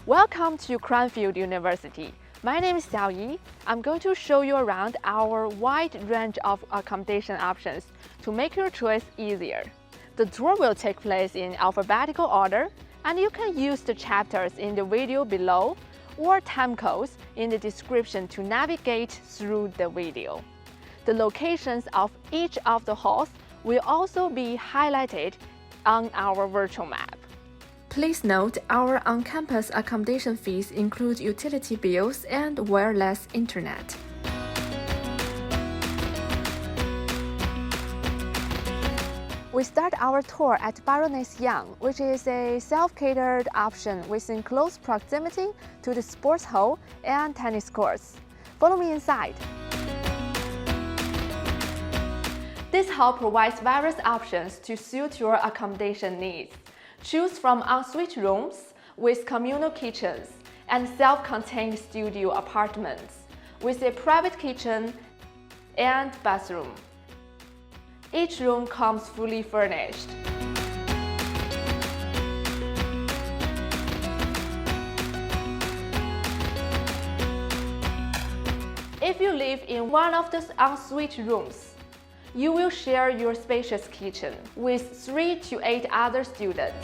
Welcome to Cranfield University. My name is Xiaoyi. I'm going to show you around our wide range of accommodation options to make your choice easier. The tour will take place in alphabetical order, and you can use the chapters in the video below or time codes in the description to navigate through the video. The locations of each of the halls will also be highlighted on our virtual map. Please note, our on-campus accommodation fees include utility bills and wireless internet. We start our tour at Baroness Young, which is a self-catered option within close proximity to the sports hall and tennis courts. Follow me inside. This hall provides various options to suit your accommodation needs. Choose from ensuite rooms with communal kitchens and self-contained studio apartments with a private kitchen and bathroom. Each room comes fully furnished. If you live in one of the ensuite rooms, you will share your spacious kitchen with 3 to 8 other students.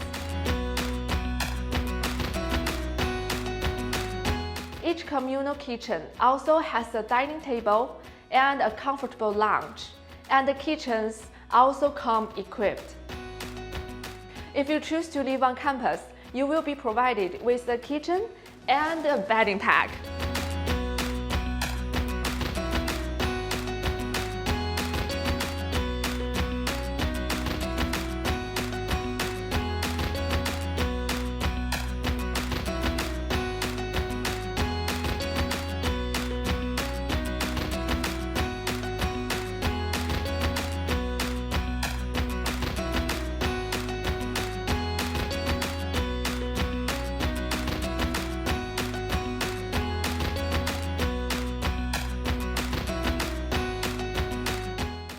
Each communal kitchen also has a dining table and a comfortable lounge, and the kitchens also come equipped. If you choose to live on campus, you will be provided with a kitchen and a bedding pack.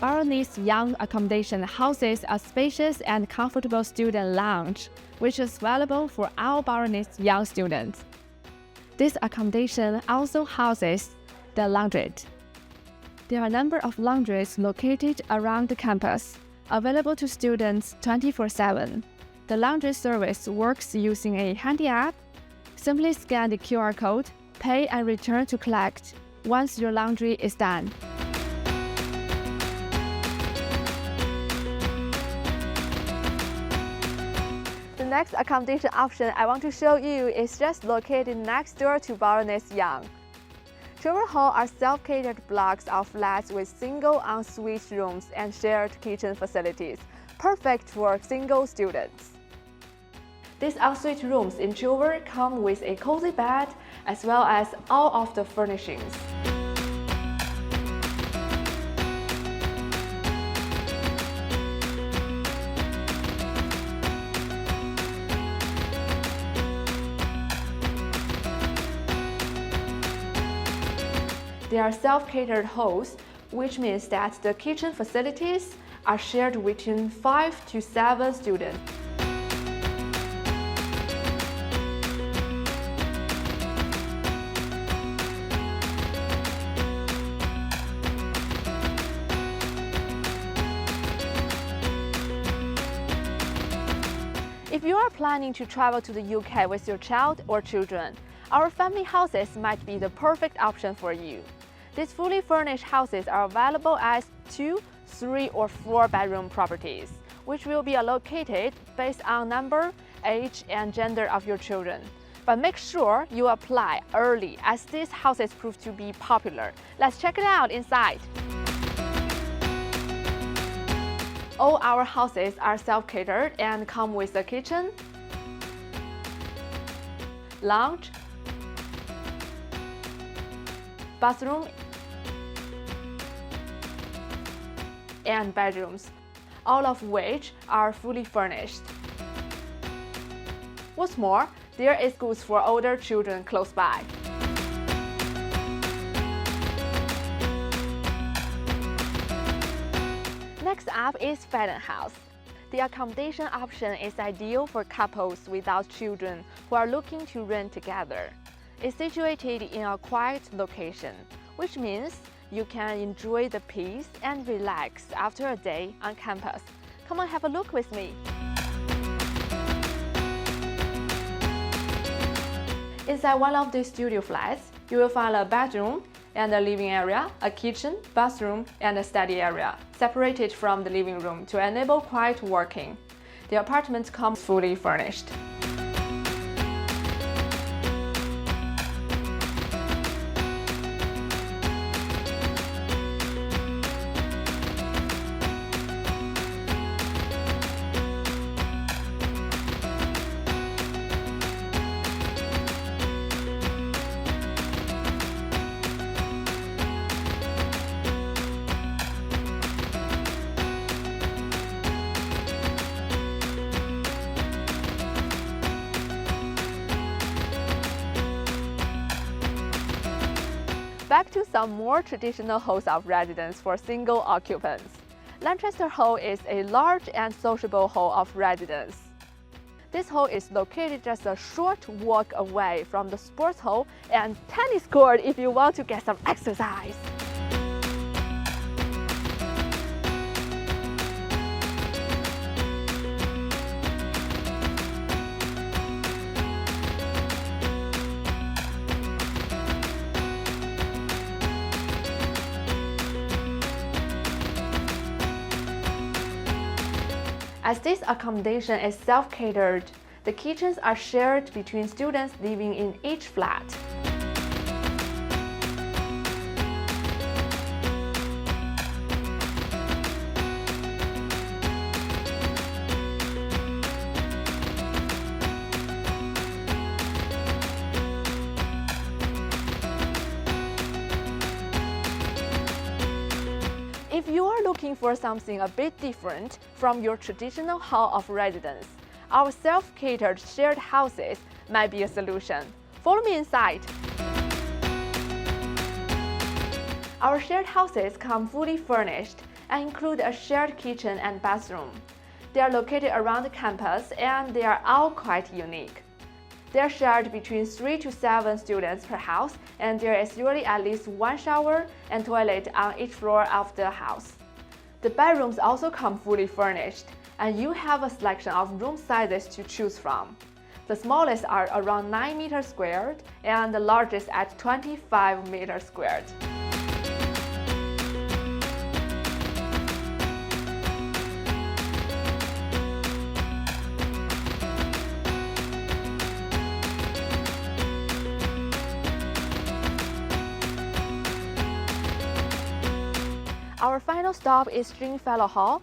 Baroness Young accommodation houses a spacious and comfortable student lounge, which is available for all Baroness Young students. This accommodation also houses the laundrette. There are a number of laundries located around the campus, available to students 24/7. The laundry service works using a handy app. Simply scan the QR code, pay and return to collect once your laundry is done. The next accommodation option I want to show you is just located next door to Baroness Young. Chilver Hall are self-catered blocks of flats with single ensuite rooms and shared kitchen facilities, perfect for single students. These ensuite rooms in Chilver come with a cozy bed as well as all of the furnishings. They are self-catered halls, which means that the kitchen facilities are shared between 5 to 7 students. If you are planning to travel to the UK with your child or children, our family houses might be the perfect option for you. These fully furnished houses are available as 2, 3, or 4 bedroom properties, which will be allocated based on number, age, and gender of your children. But make sure you apply early as these houses prove to be popular. Let's check it out inside. All our houses are self-catered and come with a kitchen, lounge, bathroom, and bedrooms, all of which are fully furnished. What's more, there is goods for older children close by. Next up is Fedden House. The accommodation option is ideal for couples without children who are looking to rent together. It's situated in a quiet location, which means you can enjoy the peace and relax after a day on campus. Come on, have a look with me. Inside one of these studio flats, you will find a bedroom and a living area, a kitchen, bathroom, and a study area, separated from the living room to enable quiet working. The apartment comes fully furnished. Back to some more traditional halls of residence for single occupants. Lanchester Hall is a large and sociable hall of residence. This hall is located just a short walk away from the sports hall and tennis court if you want to get some exercise. As this accommodation is self-catered, the kitchens are shared between students living in each flat. If you are looking for something a bit different from your traditional hall of residence, our self-catered shared houses might be a solution. Follow me inside. Our shared houses come fully furnished and include a shared kitchen and bathroom. They are located around the campus and they are all quite unique. They are shared between 3 to 7 students per house, and there is usually at least one shower and toilet on each floor of the house. The bedrooms also come fully furnished, and you have a selection of room sizes to choose from. The smallest are around 9 meters squared and the largest at 25 meters squared. Our final stop is Stringfellow Hall.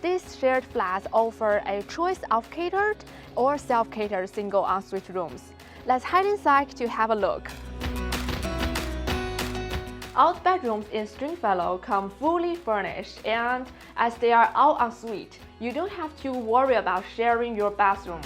These shared flats offer a choice of catered or self-catered single ensuite rooms. Let's head inside to have a look. All the bedrooms in Stringfellow come fully furnished, and as they are all ensuite, you don't have to worry about sharing your bathroom.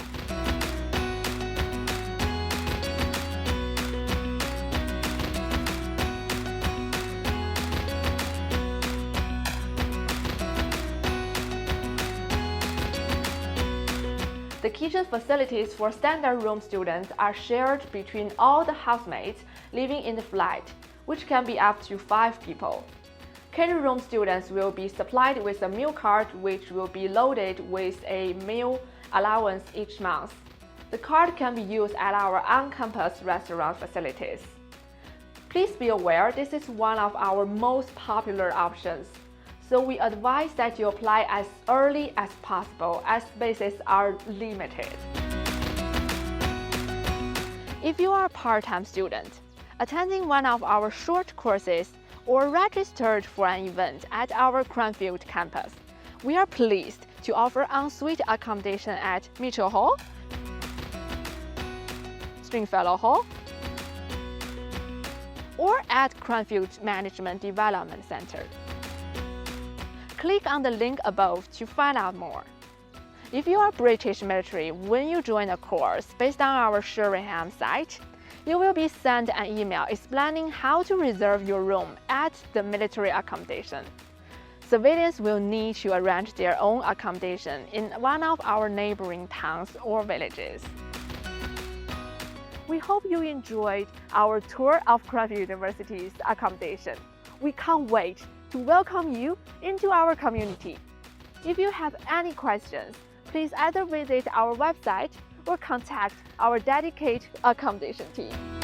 The kitchen facilities for standard room students are shared between all the housemates living in the flat, which can be up to 5 people. Catered room students will be supplied with a meal card which will be loaded with a meal allowance each month. The card can be used at our on-campus restaurant facilities. Please be aware this is one of our most popular options, so we advise that you apply as early as possible as spaces are limited. If you are a part-time student, attending one of our short courses, or registered for an event at our Cranfield campus, we are pleased to offer ensuite accommodation at Mitchell Hall, Stringfellow Hall, or at Cranfield Management Development Center. Click on the link above to find out more. If you are British military when you join a course based on our Shrivenham site, you will be sent an email explaining how to reserve your room at the military accommodation. civilians will need to arrange their own accommodation in one of our neighboring towns or villages. We hope you enjoyed our tour of Cranfield University's accommodation. We can't wait to welcome you into our community. If you have any questions, please either visit our website or contact our dedicated accommodation team.